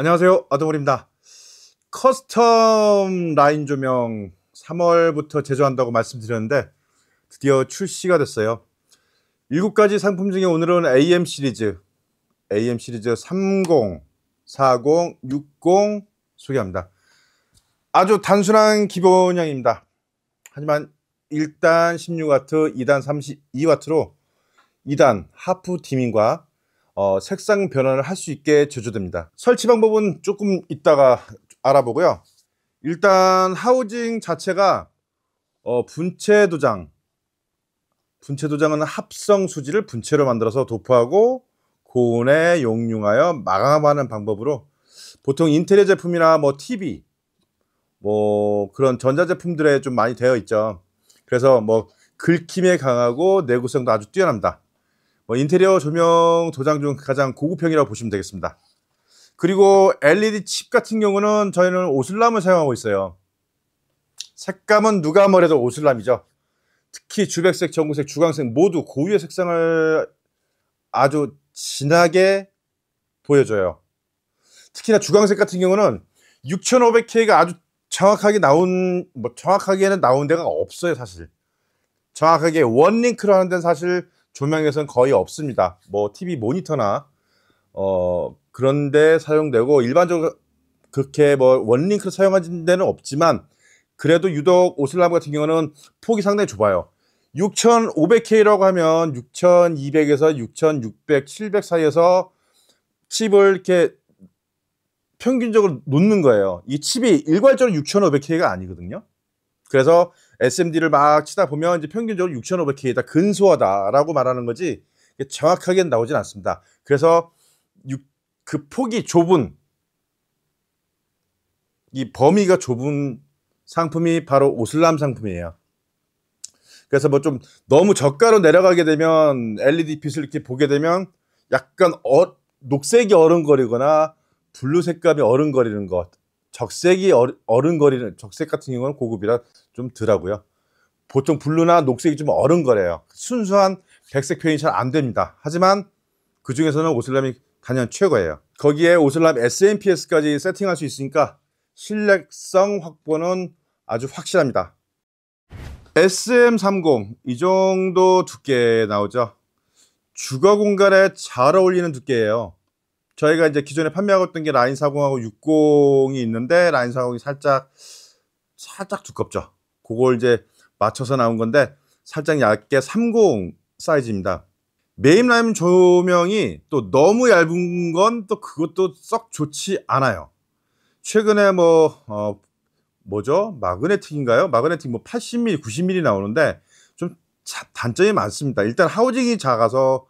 안녕하세요, 아동홀입니다. 커스텀 라인 조명 3월부터 제조한다고 말씀드렸는데 드디어 출시가 됐어요. 7가지 상품 중에 오늘은 AM 시리즈 30, 40, 60 소개합니다. 아주 단순한 기본형입니다. 하지만 1단 16W, 2단 32W로 2단 하프 디밍과 색상 변환을 할 수 있게 제조됩니다. 설치 방법은 조금 이따가 알아보고요. 일단 하우징 자체가 분체 도장은 합성 수지를 분체로 만들어서 도포하고 고온에 용융하여 마감하는 방법으로 보통 인테리어 제품이나 TV 그런 전자제품들에 좀 많이 되어 있죠. 그래서 긁힘에 강하고 내구성도 아주 뛰어납니다. 인테리어 조명 도장 중 가장 고급형이라고 보시면 되겠습니다. 그리고 LED 칩 같은 경우는 저희는 오슬람을 사용하고 있어요. 색감은 누가 뭐래도 오슬람이죠. 특히 주백색, 전구색, 주광색 모두 고유의 색상을 아주 진하게 보여줘요. 특히나 주광색 같은 경우는 6500K가 아주 정확하게는 나온 데가 없어요. 사실 정확하게 원링크로 하는 데는 사실 조명에서는 거의 없습니다. TV 모니터나 그런데 사용되고 일반적으로 그렇게 원링크로 사용하는 데는 없지만 그래도 유독 오슬람 같은 경우는 폭이 상당히 좁아요. 6500K라고 하면 6200에서 6600, 700 사이에서 칩을 이렇게 평균적으로 놓는 거예요. 이 칩이 일괄적으로 6500K가 아니거든요. 그래서 SMD를 막 치다 보면 이제 평균적으로 6500K다 근소하다라고 말하는 거지 정확하게 나오진 않습니다. 그래서 그 폭이 좁은 이 범위가 좁은 상품이 바로 오슬람 상품이에요. 그래서 좀 너무 저가로 내려가게 되면 LED 빛을 이렇게 보게 되면 약간 녹색이 어른거리거나 블루 색감이 어른거리는 것, 적색이 어른거리는 적색 같은 경우는 고급이라 좀 덜하고요. 보통 블루나 녹색이 좀 어른거려요. 순수한 백색 표현이 잘 안 됩니다. 하지만 그 중에서는 오슬람이 단연 최고예요. 거기에 오슬람 SMPS까지 세팅할 수 있으니까 신뢰성 확보는 아주 확실합니다. SM30 이 정도 두께 나오죠. 주거 공간에 잘 어울리는 두께예요. 저희가 이제 기존에 판매하고 있던 게 라인 40하고 60이 있는데 라인 40이 살짝 두껍죠. 그걸 이제 맞춰서 나온 건데 살짝 얇게 30 사이즈입니다. 메인 라인 조명이 또 너무 얇은 건 또 그것도 썩 좋지 않아요. 최근에 마그네틱인가요? 마그네틱 80mm, 90mm 나오는데 좀 단점이 많습니다. 일단 하우징이 작아서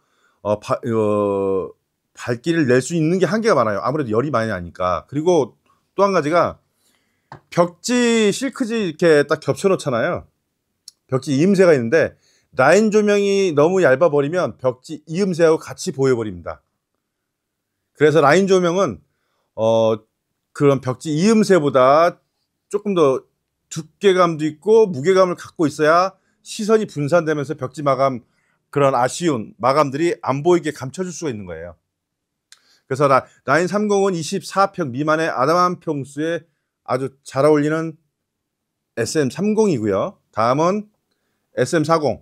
밝기를 낼 수 있는 게 한계가 많아요. 아무래도 열이 많이 나니까. 그리고 또 한 가지가 벽지 실크지 이렇게 딱 겹쳐 놓잖아요. 벽지 이음새가 있는데 라인 조명이 너무 얇아 버리면 벽지 이음새하고 같이 보여 버립니다. 그래서 라인 조명은 그런 벽지 이음새보다 조금 더 두께감도 있고 무게감을 갖고 있어야 시선이 분산되면서 벽지 마감 그런 아쉬운 마감들이 안 보이게 감춰줄 수가 있는 거예요. 그래서 라인 30은 24평 미만의 아담한 평수에 아주 잘 어울리는 SM30이고요. 다음은 SM40.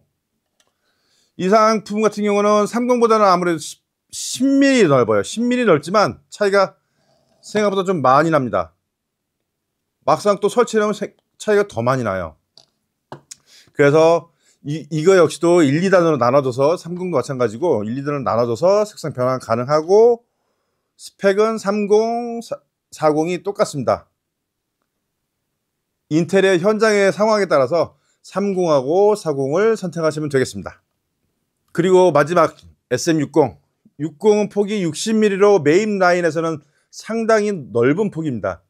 이 상품 같은 경우는 30보다는 아무래도 10mm 넓어요. 10mm 넓지만 차이가 생각보다 좀 많이 납니다. 막상 또 설치하면 차이가 더 많이 나요. 그래서 이거 역시도 1, 2단으로 나눠줘서 30도 마찬가지고 1, 2단으로 나눠줘서 색상 변환 가능하고 스펙은 30, 40이 똑같습니다. 인테리어 현장의 상황에 따라서 30하고 40을 선택하시면 되겠습니다. 그리고 마지막 SM60. 60은 폭이 60mm로 메인 라인에서는 상당히 넓은 폭입니다.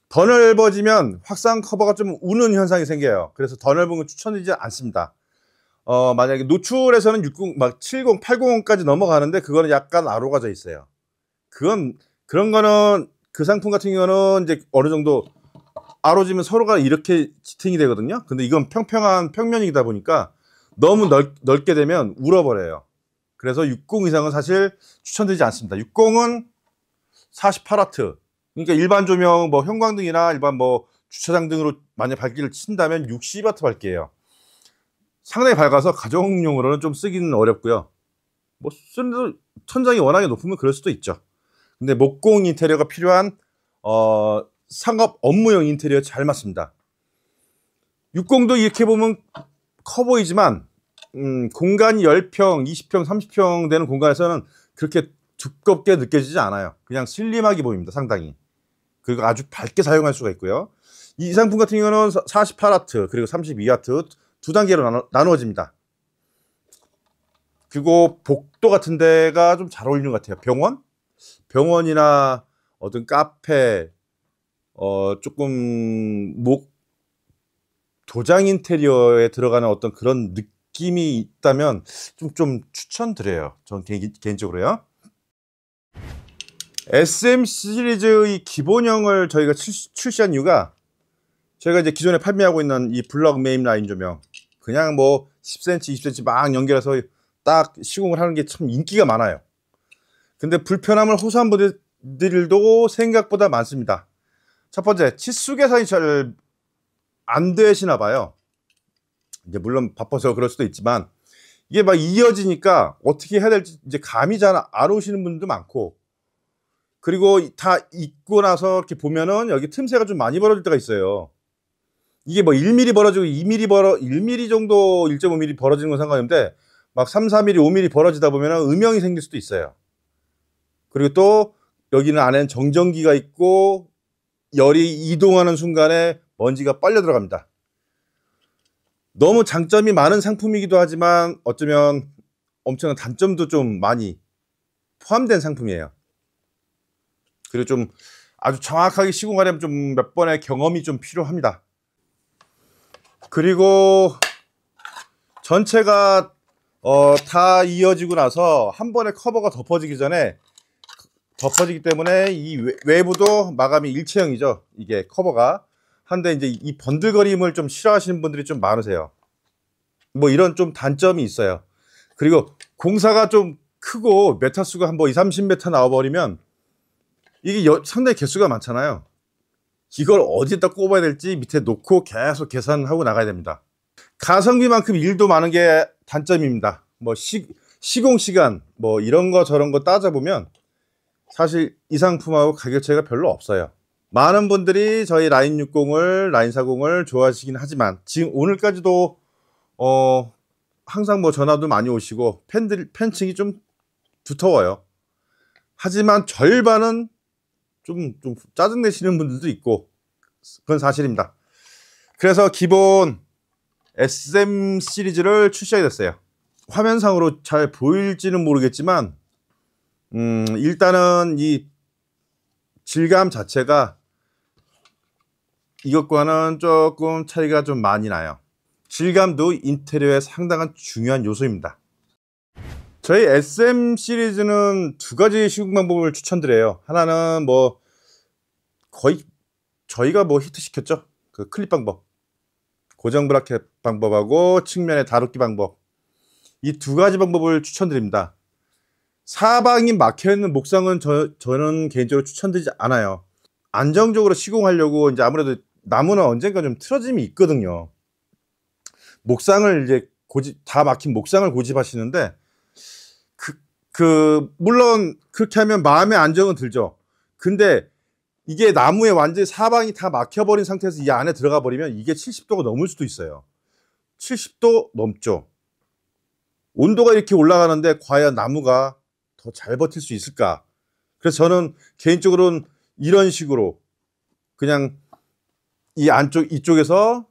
더 넓어지면 확산 커버가 좀 우는 현상이 생겨요. 그래서 더 넓은 건 추천드리지 않습니다. 만약에 노출에서는 60, 70, 80까지 넘어가는데 그거는 약간 아로가져 있어요. 그런 거는 그 상품 같은 경우는 이제 어느 정도 아로지면 서로가 이렇게 지탱이 되거든요. 근데 이건 평평한 평면이다 보니까 너무 넓게 되면 울어버려요. 그래서 60 이상은 사실 추천드리지 않습니다. 60은 48와트. 그러니까 일반 조명 뭐 형광등이나 일반 뭐 주차장 등으로 만약 밝기를 친다면 60와트 밝기예요. 상당히 밝아서 가정용으로는 좀 쓰기는 어렵고요. 뭐 쓰는 천장이 워낙에 높으면 그럴 수도 있죠. 근데 목공 인테리어가 필요한 상업 업무용 인테리어 잘 맞습니다. 60도 이렇게 보면 커 보이지만 공간이 10평, 20평, 30평 되는 공간에서는 그렇게 두껍게 느껴지지 않아요. 그냥 슬림하게 보입니다. 상당히. 그리고 아주 밝게 사용할 수가 있고요. 이 상품 같은 경우는 48와트 그리고 32와트 두 단계로 나누어집니다. 그리고 복도 같은 데가 좀 잘 어울리는 것 같아요. 병원이나 어떤 카페, 조금 도장 인테리어에 들어가는 어떤 그런 느낌이 있다면 좀 추천드려요. 전 개인적으로요. SM 시리즈의 기본형을 저희가 출시한 이유가 저희가 이제 기존에 판매하고 있는 이 블럭 메인 라인 조명 그냥 뭐 10cm, 20cm 막 연결해서 딱 시공을 하는 게 참 인기가 많아요. 근데 불편함을 호소한 분들도 생각보다 많습니다. 첫 번째, 치수 계산이 잘 안 되시나 봐요. 이제 물론 바빠서 그럴 수도 있지만 이게 막 이어지니까 어떻게 해야 될지 이제 감이 잘 안 오시는 분도 많고, 그리고 다 입고 나서 이렇게 보면은 여기 틈새가 좀 많이 벌어질 때가 있어요. 이게 뭐 1mm 벌어지고 1mm 정도 1.5mm 벌어지는 건 상관없는데 막 3, 4mm, 5mm 벌어지다 보면은 음영이 생길 수도 있어요. 그리고 또 여기는 안에는 정전기가 있고 열이 이동하는 순간에 먼지가 빨려 들어갑니다. 너무 장점이 많은 상품이기도 하지만 어쩌면 엄청난 단점도 좀 많이 포함된 상품이에요. 그리고 좀 아주 정확하게 시공하려면 좀 몇 번의 경험이 좀 필요합니다. 그리고 전체가 다 이어지고 나서 한 번에 커버가 덮어지기 때문에 이 외부도 마감이 일체형이죠. 이게 커버가. 한데 이제 이 번들거림을 좀 싫어하시는 분들이 좀 많으세요. 뭐 이런 좀 단점이 있어요. 그리고 공사가 좀 크고 메타 수가 한 뭐 20, 30m 나와버리면 이게 상당히 개수가 많잖아요. 이걸 어디에다 꼽아야 될지 밑에 놓고 계속 계산하고 나가야 됩니다. 가성비만큼 일도 많은 게 단점입니다. 뭐 시공 시간 뭐 이런 거 저런 거 따져보면 사실 이 상품하고 가격 차이가 별로 없어요. 많은 분들이 저희 라인 60을 라인 40을 좋아하시긴 하지만 지금 오늘까지도 항상 뭐 전화도 많이 오시고 팬층이 좀 두터워요. 하지만 절반은 좀 짜증내시는 분들도 있고 그건 사실입니다. 그래서 기본 SM 시리즈를 출시하게 됐어요. 화면상으로 잘 보일지는 모르겠지만 일단은 이 질감 자체가 이것과는 조금 차이가 좀 많이 나요. 질감도 인테리어의 상당한 중요한 요소입니다. 저희 SM 시리즈는 두 가지 시공 방법을 추천드려요. 하나는 뭐 거의 저희가 뭐 히트시켰죠. 그 클립 방법, 고정 브라켓 방법하고 측면의 다루기 방법, 이 두 가지 방법을 추천드립니다. 사방이 막혀있는 목상은 저는 개인적으로 추천드리지 않아요. 안정적으로 시공하려고 이제 아무래도 나무는 언젠가 좀 틀어짐이 있거든요. 목상을 이제 다 막힌 목상을 고집하시는데 물론 그렇게 하면 마음의 안정은 들죠. 근데 이게 나무에 완전히 사방이 다 막혀버린 상태에서 이 안에 들어가 버리면 이게 70도가 넘을 수도 있어요. 70도 넘죠. 온도가 이렇게 올라가는데 과연 나무가 더 잘 버틸 수 있을까? 그래서 저는 개인적으로는 이런 식으로 그냥 이 안쪽 이쪽에서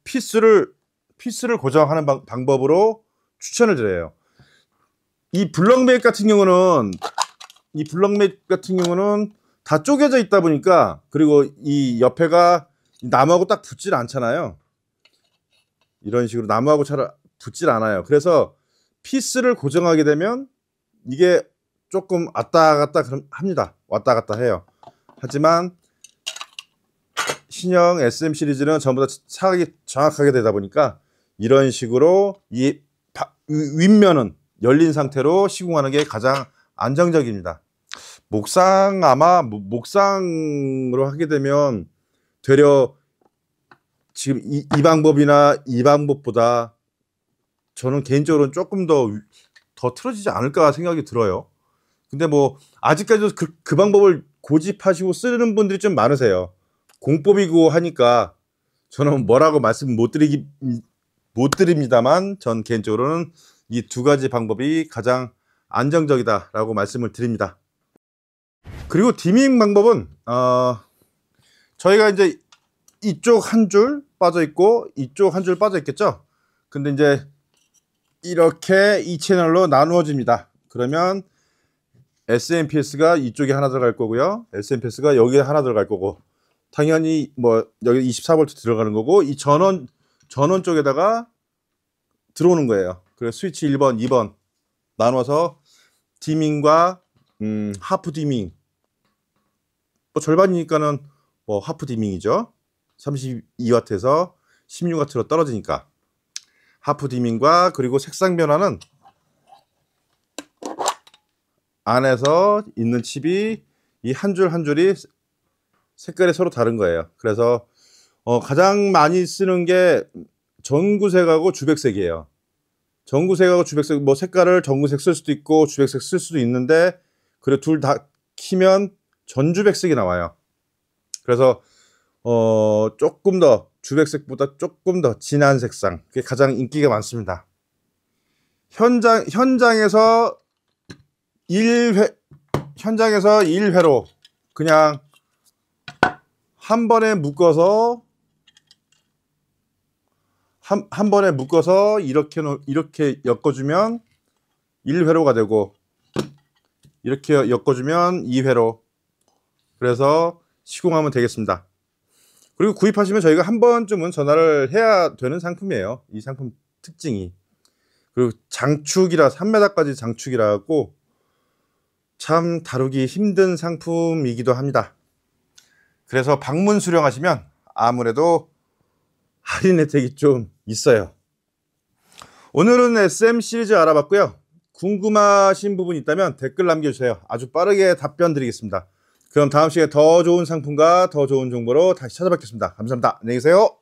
피스를 고정하는 방법으로 추천을 드려요. 이 블럭맷 같은 경우는 다 쪼개져 있다 보니까, 그리고 이 옆에가 나무하고 딱 붙질 않잖아요. 이런 식으로 나무하고 잘 붙질 않아요. 그래서 피스를 고정하게 되면 이게 조금 왔다 갔다 합니다. 왔다 갔다 해요. 하지만 신형 SM 시리즈는 전부 다 사각이 정확하게 되다 보니까 이런 식으로 이 윗면은 열린 상태로 시공하는 게 가장 안정적입니다. 아마 목상으로 하게 되면 되려 지금 이 방법이나 이 방법보다 저는 개인적으로는 조금 더 틀어지지 않을까 생각이 들어요. 근데 뭐 아직까지도 그 방법을 고집하시고 쓰는 분들이 좀 많으세요. 공법이고 하니까 저는 뭐라고 말씀 못 드립니다만 전 개인적으로는 이 두 가지 방법이 가장 안정적이다라고 말씀을 드립니다. 그리고 디밍 방법은 저희가 이제 이쪽 한 줄 빠져 있고 이쪽 한 줄 빠져 있겠죠. 근데 이제 이렇게 이 채널로 나누어집니다. 그러면 SMPS가 이쪽에 하나 들어갈 거고요. SMPS가 여기에 하나 들어갈 거고, 당연히 뭐 여기 24V 들어가는 거고, 이 전원 쪽에다가 들어오는 거예요. 그래서 스위치 1번, 2번 나눠서 디밍과 하프 디밍, 뭐 절반이니까는 뭐 하프 디밍이죠. 32W에서 16W로 떨어지니까 하프 디밍과, 그리고 색상 변화는 안에서 있는 칩이 이 한 줄 한 줄이 색깔이 서로 다른 거예요. 그래서 가장 많이 쓰는 게 전구색하고 주백색이에요. 전구색하고 주백색, 뭐 색깔을 전구색 쓸 수도 있고 주백색 쓸 수도 있는데, 그래 둘 다 키면 전주백색이 나와요. 그래서 조금 더 주백색보다 조금 더 진한 색상, 그게 가장 인기가 많습니다. 현장에서 1회로 그냥 한 번에 묶어서 한 번에 묶어서 이렇게 엮어주면 1회로가 되고, 이렇게 엮어주면 2회로, 그래서 시공하면 되겠습니다. 그리고 구입하시면 저희가 한 번쯤은 전화를 해야 되는 상품이에요. 이 상품 특징이. 그리고 장축이라 3m까지 장축이라고 참 다루기 힘든 상품이기도 합니다. 그래서 방문 수령하시면 아무래도 할인 혜택이 좀 있어요. 오늘은 SM 시리즈 알아봤고요. 궁금하신 부분 있다면 댓글 남겨주세요. 아주 빠르게 답변 드리겠습니다. 그럼 다음 시간에 더 좋은 상품과 더 좋은 정보로 다시 찾아뵙겠습니다. 감사합니다. 안녕히 계세요.